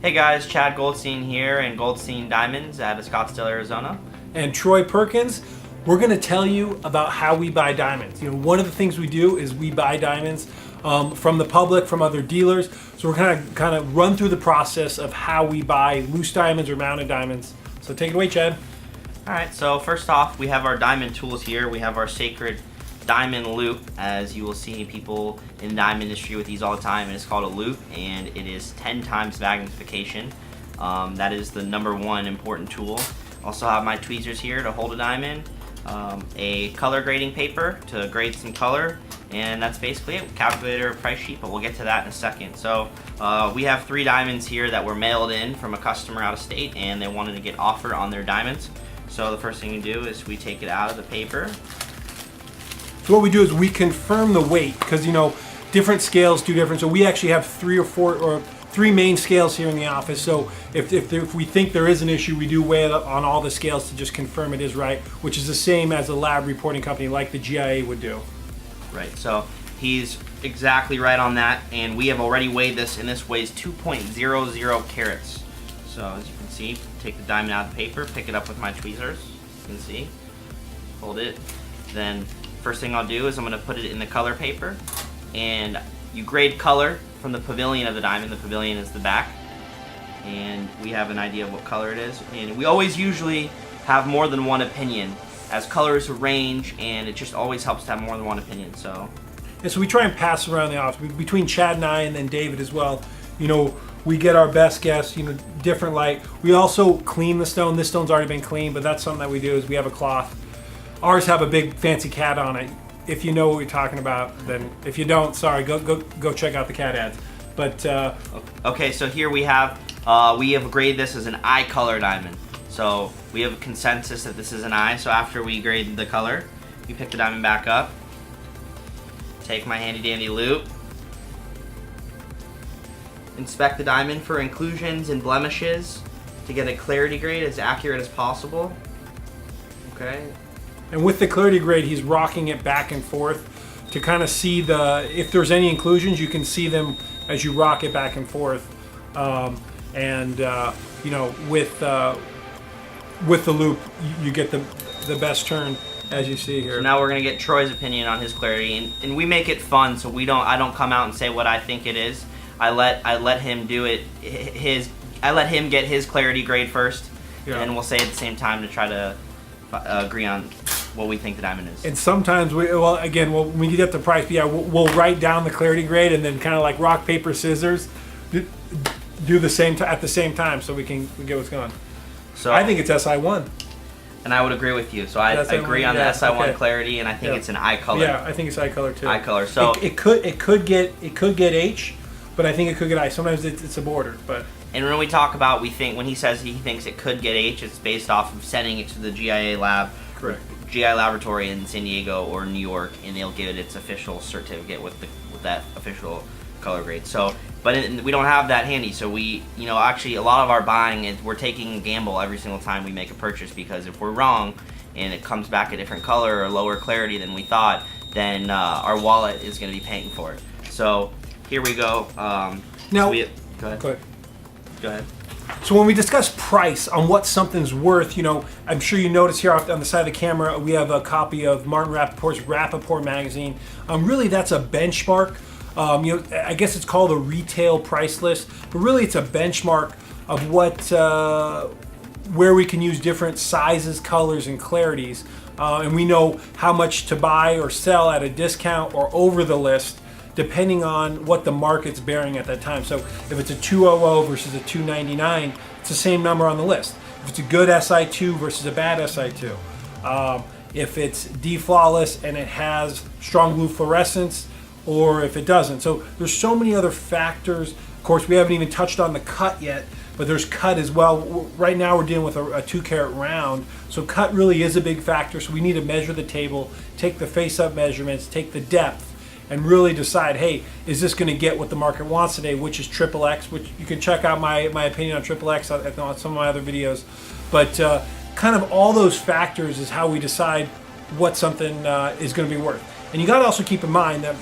Hey guys, Chad Goldstein here in Goldstein Diamonds out of Scottsdale, Arizona. And Troy Perkins. We're going to tell you about how we buy diamonds. You know, one of the things we do is we buy diamonds from the public, from other dealers. So we're kind of run through the process of how we buy loose diamonds or mounted diamonds. So take it away, Chad. All right, so first off, we have our diamond tools here. We have our sacred diamond loop, as you will see people in the diamond industry with these all the time, and it's called a loop, and it is 10 times magnification. That is the #1 important tool. Also have my tweezers here to hold a diamond, a color grading paper to grade some color, and that's basically it. Calculator, price sheet, but we'll get to that in a second. So we have 3 diamonds here that were mailed in from a customer out of state, and they wanted to get offer on their diamonds. So the first thing you do is we take it out of the paper. So what we do is we confirm the weight, because you know different scales do different. So we actually have 3 or 4 or 3 main scales here in the office. So if we think there is an issue, we do weigh it up on all the scales to just confirm it is right, which is the same as a lab reporting company like the GIA would do. Right. So he's exactly right on that, and we have already weighed this, and this weighs 2.00 carats. So as you can see, take the diamond out of the paper, pick it up with my tweezers. You can see, hold it. Then first thing I'll do is I'm going to put it in the color paper, and you grade color from the pavilion of the diamond. The pavilion is the back, and we have an idea of what color it is. And we always usually have more than one opinion, as colors range, and it just always helps to have more than one opinion. So we try and pass around the office between Chad and I, and then David as well. You know, we get our best guess, you know, different light. We also clean the stone. This stone's already been cleaned, but that's something that we do is we have a cloth. Ours have a big fancy cat on it. If you know what we're talking about, then if you don't, sorry, go check out the cat ads. But okay, so here we have graded this as an eye color diamond. So we have a consensus that this is an eye. So after we grade the color, we pick the diamond back up, take my handy dandy loop, inspect the diamond for inclusions and blemishes to get a clarity grade as accurate as possible. Okay. And with the clarity grade, he's rocking it back and forth to kind of see if there's any inclusions, you can see them as you rock it back and forth. You know, with the loop, you get the best turn, as you see here. So now we're gonna get Troy's opinion on his clarity, and we make it fun. So I don't come out and say what I think it is. I let him do it. I let him get his clarity grade first, yeah. And we'll say at the same time to try to agree on what we think the diamond is. And sometimes when we get the price, we'll write down the clarity grade and then kind of like rock paper scissors, do the same at the same time, so we get what's going on. So I think it's SI1. And I would agree with you. So I agree on the SI1 clarity, and I think it's an eye color. Yeah, I think it's eye color too. Eye color. So it could get H, but I think it could get I. Sometimes it's a border, but. And when we talk about, when he says he thinks it could get H, it's based off of sending it to the GIA lab, correct? GIA laboratory in San Diego or New York, and they'll give it its official certificate with that official color grade. So, but we don't have that handy. So actually a lot of our buying we're taking a gamble every single time we make a purchase, because if we're wrong and it comes back a different color or lower clarity than we thought, then our wallet is going to be paying for it. So here we go. Now, Go ahead. So when we discuss price on what something's worth, you know, I'm sure you notice here on the side of the camera, we have a copy of Martin Rappaport's Rappaport magazine. Really, that's a benchmark. You know, I guess it's called a retail price list, but really it's a benchmark of where we can use different sizes, colors, and clarities. And we know how much to buy or sell at a discount or over the list, depending on what the market's bearing at that time. So if it's a 200 versus a 299, it's the same number on the list. If it's a good SI2 versus a bad SI2. If it's D-flawless and it has strong blue fluorescence, or if it doesn't. So there's so many other factors. Of course, we haven't even touched on the cut yet, but there's cut as well. Right now we're dealing with a 2-carat round, so cut really is a big factor. So we need to measure the table, take the face-up measurements, take the depth, and really decide, hey, is this going to get what the market wants today, which is XXX, which you can check out my opinion on XXX on some of my other videos. But kind of all those factors is how we decide what something is going to be worth. And you got to also keep in mind that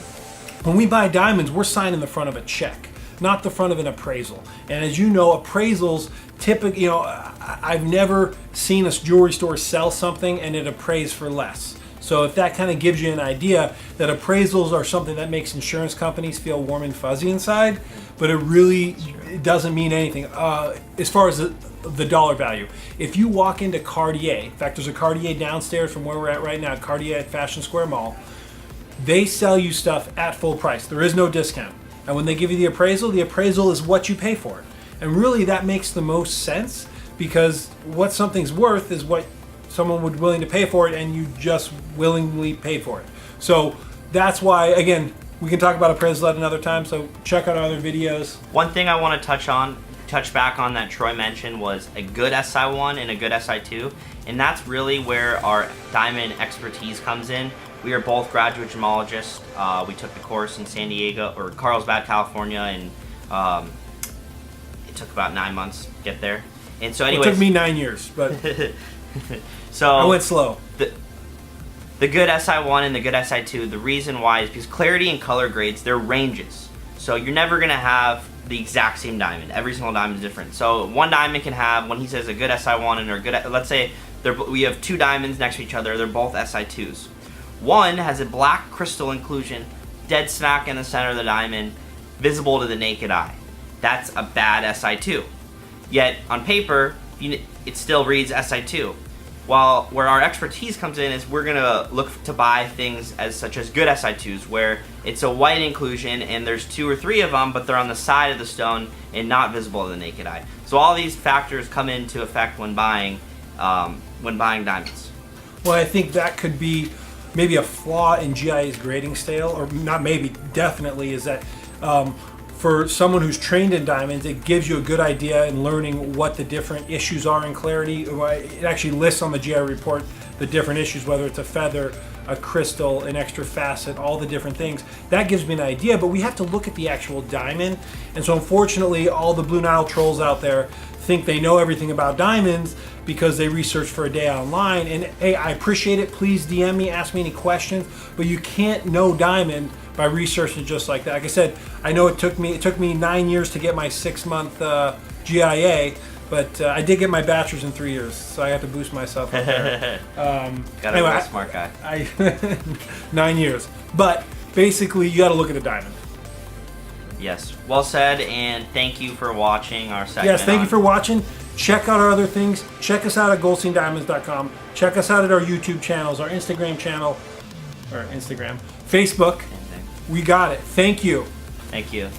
when we buy diamonds, we're signing the front of a check. not the front of an appraisal. And as you know, appraisals typically, you know, I've never seen a jewelry store sell something and it appraised for less. So if that kind of gives you an idea that appraisals are something that makes insurance companies feel warm and fuzzy inside, but it doesn't mean anything as far as the dollar value. If you walk into Cartier, in fact, there's a Cartier downstairs from where we're at right now, Cartier at Fashion Square Mall, they sell you stuff at full price. There is no discount. And when they give you the appraisal is what you pay for it. And really that makes the most sense, because what something's worth is what someone would willing to pay for it, and you just willingly pay for it. So that's why, again, we can talk about appraisal at another time, so check out our other videos. One thing I want to touch back on that Troy mentioned was a good SI1 and a good SI2, and that's really where our diamond expertise comes in. We are both graduate gemologists. We took the course in San Diego, or Carlsbad, California, and it took about 9 months to get there. And so anyways, it took me 9 years, but so I went slow. The good SI1 and the good SI2, the reason why is because clarity and color grades, they're ranges. So you're never going to have the exact same diamond. Every single diamond is different. So one diamond can have, when he says a good SI1 and a good, let's say we have two diamonds next to each other, they're both SI2s. One has a black crystal inclusion, dead smack in the center of the diamond, visible to the naked eye. That's a bad SI2. Yet on paper, it still reads SI2. While where our expertise comes in is we're gonna look to buy things such as good SI2s, where it's a white inclusion and there's 2 or 3 of them, but they're on the side of the stone and not visible to the naked eye. So all these factors come into effect when buying diamonds. Well, I think that could be maybe a flaw in GIA's grading scale, or not maybe, definitely, is that for someone who's trained in diamonds, it gives you a good idea in learning what the different issues are in clarity. It actually lists on the GIA report the different issues, whether it's a feather, a crystal, an extra facet, all the different things. That gives me an idea, but we have to look at the actual diamond. And so unfortunately, all the Blue Nile trolls out there think they know everything about diamonds because they research for a day online. And hey, I appreciate it. Please DM me, ask me any questions, but you can't know diamond by researching just like that. Like I said, I know it took me 9 years to get my 6-month GIA, but I did get my bachelor's in 3 years, so I have to boost myself up there. Gotta be a smart guy. 9 years. But basically, you gotta look at a diamond. Yes, well said, and thank you for watching our segment. Yes, thank you for watching. Check out our other things. Check us out at goldsteindiamonds.com. Check us out at our YouTube channels, our Instagram channel, Facebook. We got it. Thank you. Thank you.